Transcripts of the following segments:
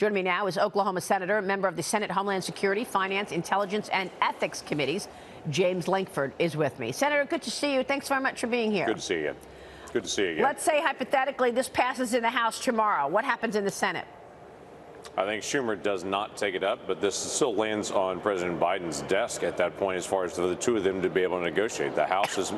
Joining me now is Oklahoma Senator, member of the Senate Homeland Security, Finance, Intelligence, and Ethics Committees. James Lankford is with me. Senator, good to see you. Thanks very much for being here. Good to see you. Good to see you again. Let's say, hypothetically, this passes in the House tomorrow. What happens in the Senate? I think Schumer does not take it up, but this still lands on President Biden's desk at that point as far as for the two of them to be able to negotiate. The House is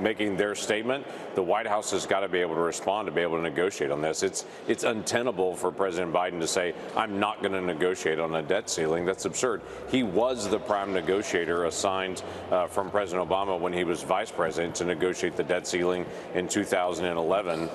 making their statement. The White House has got to be able to respond to be able to negotiate on this. It's untenable for President Biden to say, I'm not going to negotiate on a debt ceiling. That's absurd. He was the prime negotiator assigned from President Obama when he was vice president to negotiate the debt ceiling in 2011.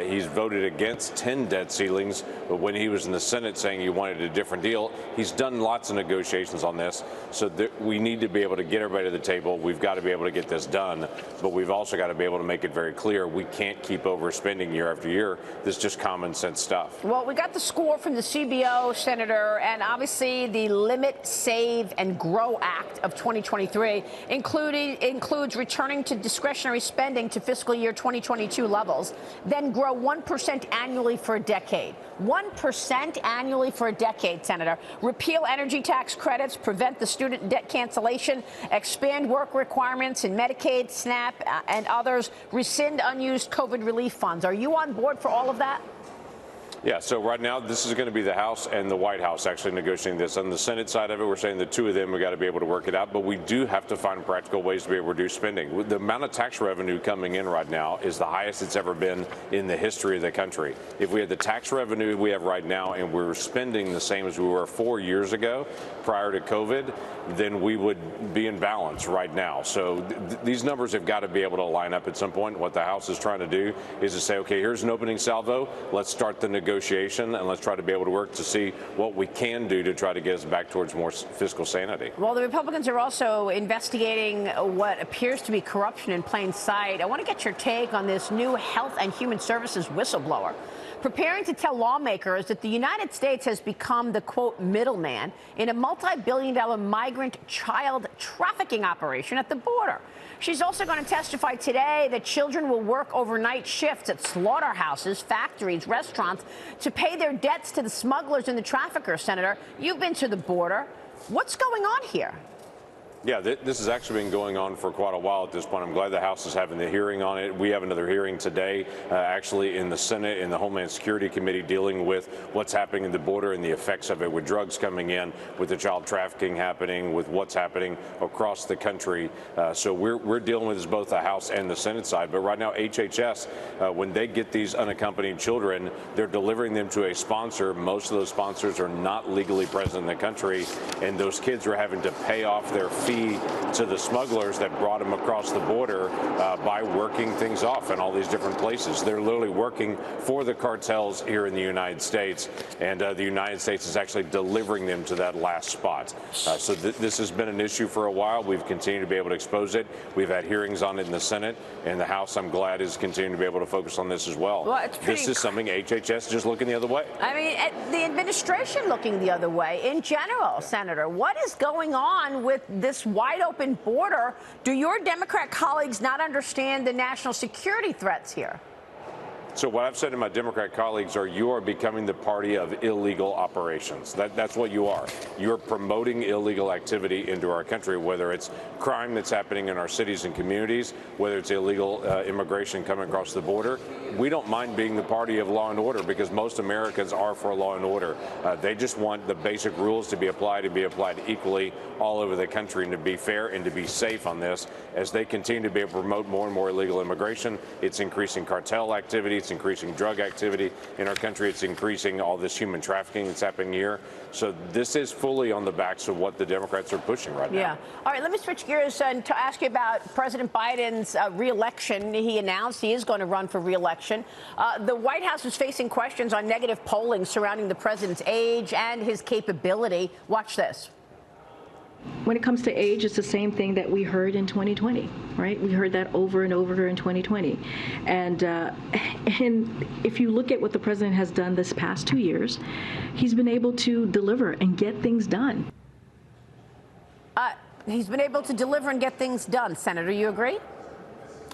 He's voted against 10 debt ceilings, but when he was in the Senate saying he wanted a different deal, he's done lots of negotiations on this. So we need to be able to get everybody to the table. We've got to be able to get this done, but we've also got to be able to make it very clear we can't keep overspending year after year. This is just common sense stuff. Well, we got the score from the CBO, Senator, and obviously the Limit, Save, and Grow Act of 2023 includes returning to discretionary spending to fiscal year 2022 levels, then grow 1% annually for a decade. 1% annually for a decade, Senator. Repeal energy tax credits, prevent the student debt cancellation, expand work requirements in Medicaid, SNAP, and others, rescind unused COVID relief funds. Are you on board for all of that? Yeah, so right now, this is going to be the House and the White House actually negotiating this. On the Senate side of it, we're saying the two of them, we've got to be able to work it out, but we do have to find practical ways to be able to reduce spending. The amount of tax revenue coming in right now is the highest it's ever been in the history of the country. If we had the tax revenue we have right now and we were spending the same as we were 4 years ago prior to COVID, then we would be in balance right now. So these numbers have got to be able to line up at some point. What the House is trying to do is to say, okay, here's an opening salvo. Let's start the negotiation and let's try to be able to work to see what we can do to try to get us back towards more fiscal sanity. Well, the Republicans are also investigating what appears to be corruption in plain sight. I want to get your take on this new Health and Human Services whistleblower, preparing to tell lawmakers that the United States has become the, quote, middleman in a multi-billion-dollar migrant child trafficking operation at the border. She's also going to testify today that children will work overnight shifts at slaughterhouses, factories, restaurants to pay their debts to the smugglers and the traffickers. Senator, you've been to the border. What's going on here? Yeah, this has actually been going on for quite a while at this point. I'm glad the House is having the hearing on it. We have another hearing today, actually in the Senate, in the Homeland Security Committee, dealing with what's happening in the border and the effects of it with drugs coming in, with the child trafficking happening, with what's happening across the country. So we're dealing with this both the House and the Senate side. But right now, HHS, when they get these unaccompanied children, they're delivering them to a sponsor. Most of those sponsors are not legally present in the country, and those kids are having to pay off their fee to the smugglers that brought them across the border by working things off in all these different places. They're literally working for the cartels here in the United States, and the United States is actually delivering them to that last spot. So this has been an issue for a while. We've continued to be able to expose it. We've had hearings on it in the Senate, and the House, I'm glad, is continuing to be able to focus on this as well. This is something HHS is just looking the other way. I mean, the administration looking the other way. In general, Senator, what is going on with this wide open border? Do your Democrat colleagues not understand the national security threats here? So what I've said to my Democrat colleagues are, you are becoming the party of illegal operations. That's what you are. You're promoting illegal activity into our country, whether it's crime that's happening in our cities and communities, whether it's illegal immigration coming across the border. We don't mind being the party of law and order because most Americans are for law and order. They just want the basic rules to be applied equally all over the country and to be fair and to be safe on this. As they continue to be able to promote more and more illegal immigration, it's increasing cartel activity. It's increasing drug activity in our country. It's increasing all this human trafficking that's happening here. So this is fully on the backs of what the Democrats are pushing right now. Yeah. All right, let me switch gears and to ask you about President Biden's reelection. He announced he is going to run for reelection. The White House is facing questions on negative polling surrounding the president's age and his capability. Watch this. When it comes to age, it's the same thing that we heard in 2020, right? We heard that over and over in 2020. And if you look at what the president has done this past 2 years, he's been able to deliver and get things done. He's been able to deliver and get things done. Senator, you agree?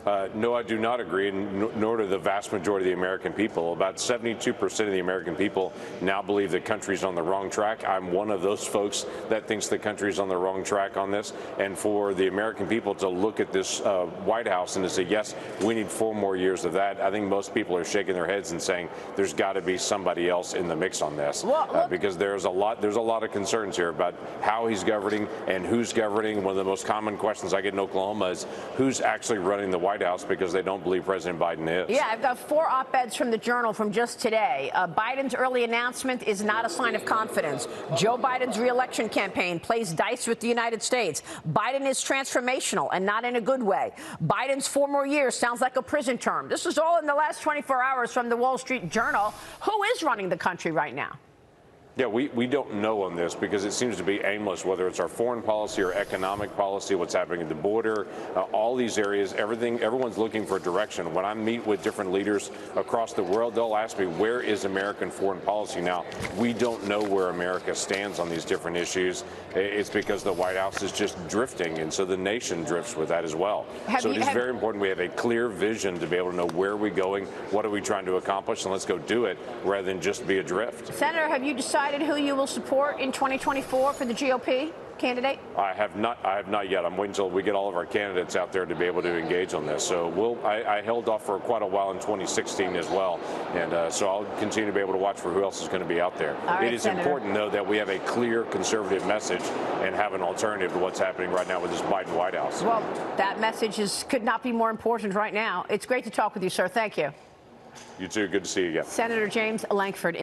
No, I do not agree, and nor do the vast majority of the American people. About 72% of the American people now believe the country's on the wrong track. I'm one of those folks that thinks the country's on the wrong track on this. And for the American people to look at this White House and to say, yes, we need 4 more years of that, I think most people are shaking their heads and saying there's got to be somebody else in the mix on this. Because there's a lot of concerns here about how he's governing and who's governing. One of the most common questions I get in Oklahoma is who's actually running the White House, because they don't believe President Biden is. Yeah, I've got 4 op-eds from the Journal from just today. Biden's early announcement is not a sign of confidence. Joe Biden's reelection campaign plays dice with the United States. Biden is transformational and not in a good way. Biden's 4 more years sounds like a prison term. This is all in the last 24 hours from the Wall Street Journal. Who is running the country right now? Yeah, we don't know on this because it seems to be aimless, whether it's our foreign policy or economic policy, what's happening at the border, all these areas, everyone's looking for direction. When I meet with different leaders across the world, they'll ask me, where is American foreign policy now? We don't know where America stands on these different issues. It's because the White House is just drifting, and so the nation drifts with that as well. So it is very important we have a clear vision to be able to know where are we going, what are we trying to accomplish, and let's go do it rather than just be adrift. Senator, have you decided who you will support in 2024 for the GOP candidate? I have not yet. I'm waiting until we get all of our candidates out there to be able to engage on this. So I held off for quite a while in 2016 as well, and so I'll continue to be able to watch for who else is going to be out there. All right, it is Senator. important, though, that we have a clear conservative message and have an alternative to what's happening right now with this Biden White House. Well, that message could not be more important right now. It's great to talk with you, sir. Thank you. You too. Good to see you again. Senator James Lankford.